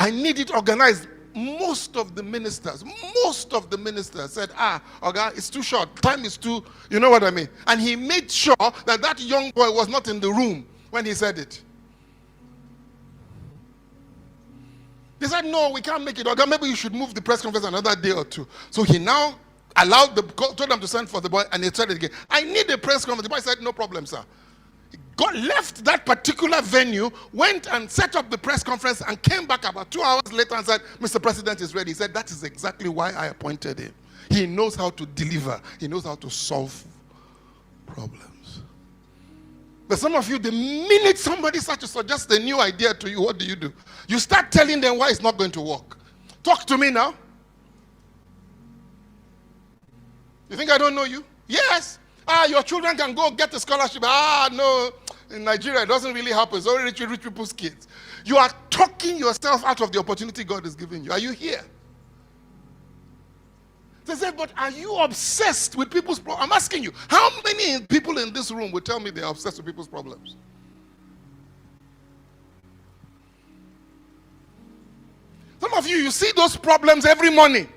I need it organized. Most of the ministers said, Oga, it's too short. Time is too, you know what I mean? And he made sure that that young boy was not in the room when he said it. They said, no, we can't make it. Oga, maybe you should move the press conference another day or two. So he now told them to send for the boy, and they said it again. I need a press conference. The boy said, no problem, sir. Left that particular venue, went and set up the press conference, and came back about 2 hours later and said, Mr. President is ready. He said, that is exactly why I appointed him. He knows how to deliver. He knows how to solve problems. But some of you, the minute somebody starts to suggest a new idea to you, what do? You start telling them why it's not going to work. Talk to me now. You think I don't know you? Yes. Your children can go get a scholarship. No. In Nigeria, it doesn't really happen. It's only rich people's kids. You are talking yourself out of the opportunity God is giving you. Are you here? They said, but are you obsessed with people's problems? I'm asking you, how many people in this room will tell me they're obsessed with people's problems? Some of you see those problems every morning.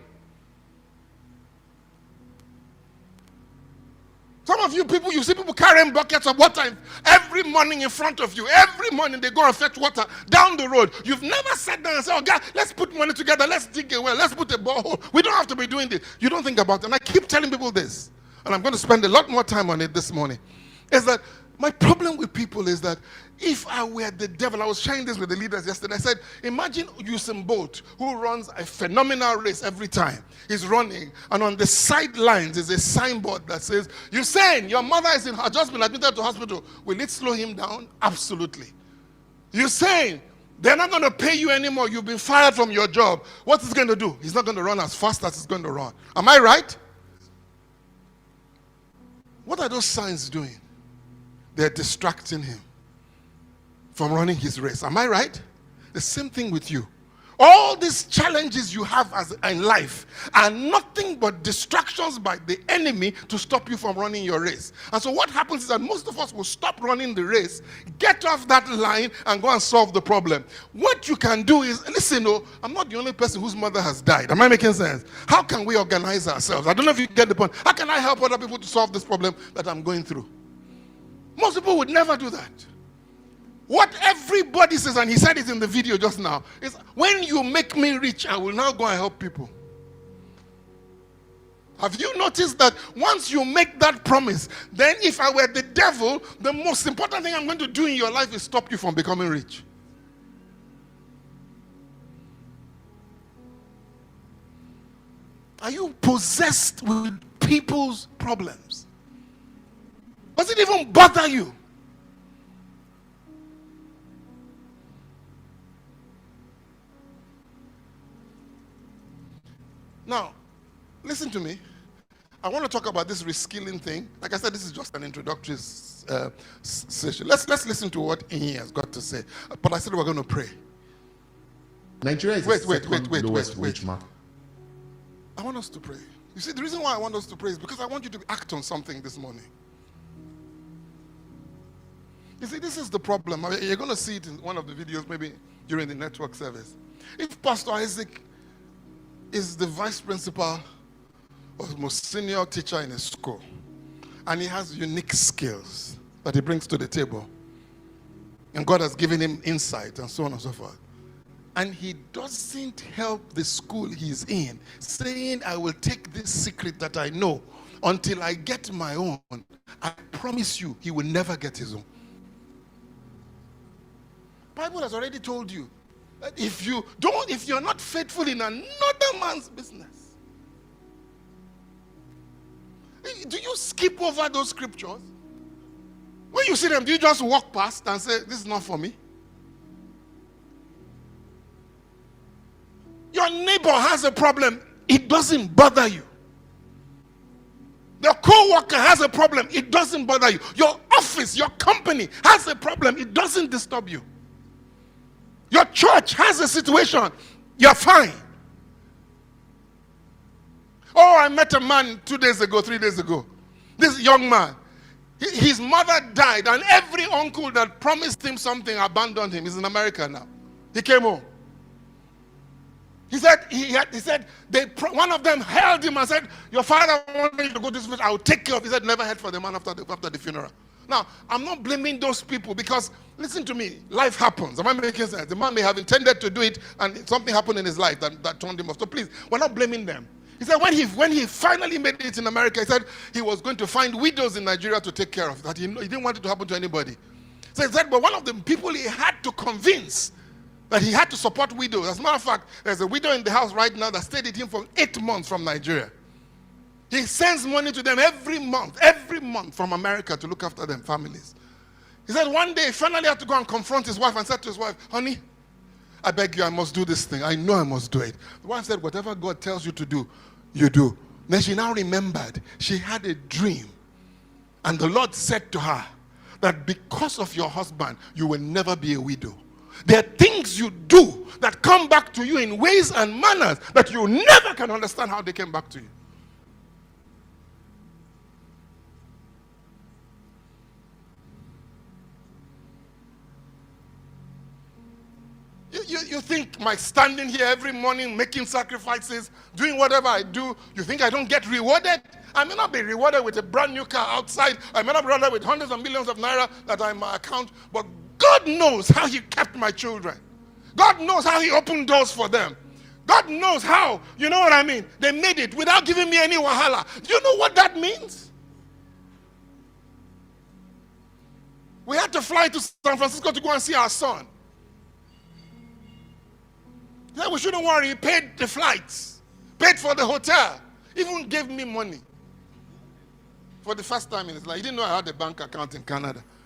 Some of you people, you see people carrying buckets of water every morning in front of you. Every morning they go and fetch water down the road. You've never sat down and said, oh God, let's put money together, let's dig a well, let's put a borehole. We don't have to be doing this. You don't think about it. And I keep telling people this, and I'm going to spend a lot more time on it this morning, is that my problem with people is that if I were the devil, I was sharing this with the leaders yesterday. I said, imagine Usain Bolt, who runs a phenomenal race every time he's running, and on the sidelines is a signboard that says, Usain, your mother is just been admitted to hospital. Will it slow him down? Absolutely. Usain, they're not going to pay you anymore. You've been fired from your job. What is he going to do? He's not going to run as fast as he's going to run. Am I right? What are those signs doing? They're distracting him from running his race. Am I right? The same thing with you. All these challenges you have in life are nothing but distractions by the enemy to stop you from running your race. And so what happens is that most of us will stop running the race, get off that line, and go and solve the problem. What you can do is, listen, I'm not the only person whose mother has died. Am I making sense? How can we organize ourselves? I don't know if you get the point. How can I help other people to solve this problem that I'm going through? Most people would never do that. What everybody says, and he said it in the video just now, is when you make me rich, I will now go and help people. Have you noticed that once you make that promise, then if I were the devil, the most important thing I'm going to do in your life is stop you from becoming rich? Are you possessed with people's problems? Does it even bother you? Now, listen to me. I want to talk about this reskilling thing. Like I said, this is just an introductory session. Let's listen to what Inyi has got to say. But I said we're going to pray. Nigeria is the lowest wage market. I want us to pray. You see, the reason why I want us to pray is because I want you to act on something this morning. You see, this is the problem. I mean, you're going to see it in one of the videos, maybe during the network service. If Pastor Isaac is the vice principal or the most senior teacher in a school, and he has unique skills that he brings to the table, and God has given him insight and so on and so forth, and he doesn't help the school he's in, saying, I will take this secret that I know until I get my own, I promise you, he will never get his own. Bible has already told you that if you're not faithful in another man's business, do you skip over those scriptures? When you see them, do you just walk past and say, this is not for me? Your neighbor has a problem, it doesn't bother you. Your co-worker has a problem, it doesn't bother you. Your office, your company has a problem, it doesn't disturb you. Your church has a situation, you're fine. Oh, I met a man 3 days ago. This young man, his mother died, and every uncle that promised him something abandoned him. He's in America now. He came home. He said, one of them held him and said, your father wanted you to go to this place, I will take care of it. He said, never heard from the man after the funeral. Now, I'm not blaming those people because, listen to me, life happens. Am I making sense? The man may have intended to do it and something happened in his life that turned him off. So please, we're not blaming them. He said when he finally made it in America, he said he was going to find widows in Nigeria to take care of. That he didn't want it to happen to anybody. So he said, but one of the people he had to convince that he had to support widows. As a matter of fact, there's a widow in the house right now that stayed with him for 8 months from Nigeria. He sends money to them every month from America to look after them families. He said one day he finally had to go and confront his wife and said to his wife, honey, I beg you, I must do this thing. I know I must do it. The wife said, whatever God tells you to do, you do. Then she now remembered she had a dream. And the Lord said to her that because of your husband, you will never be a widow. There are things you do that come back to you in ways and manners that you never can understand how they came back to you. You think my standing here every morning, making sacrifices, doing whatever I do, you think I don't get rewarded? I may not be rewarded with a brand new car outside. I may not be rewarded with hundreds of millions of naira that are in my account. But God knows how he kept my children. God knows how he opened doors for them. God knows how, you know what I mean? They made it without giving me any wahala. Do you know what that means? We had to fly to San Francisco to go and see our son. He said, we shouldn't worry. He paid the flights, paid for the hotel, even gave me money for the first time in his life. He didn't know I had a bank account in Canada.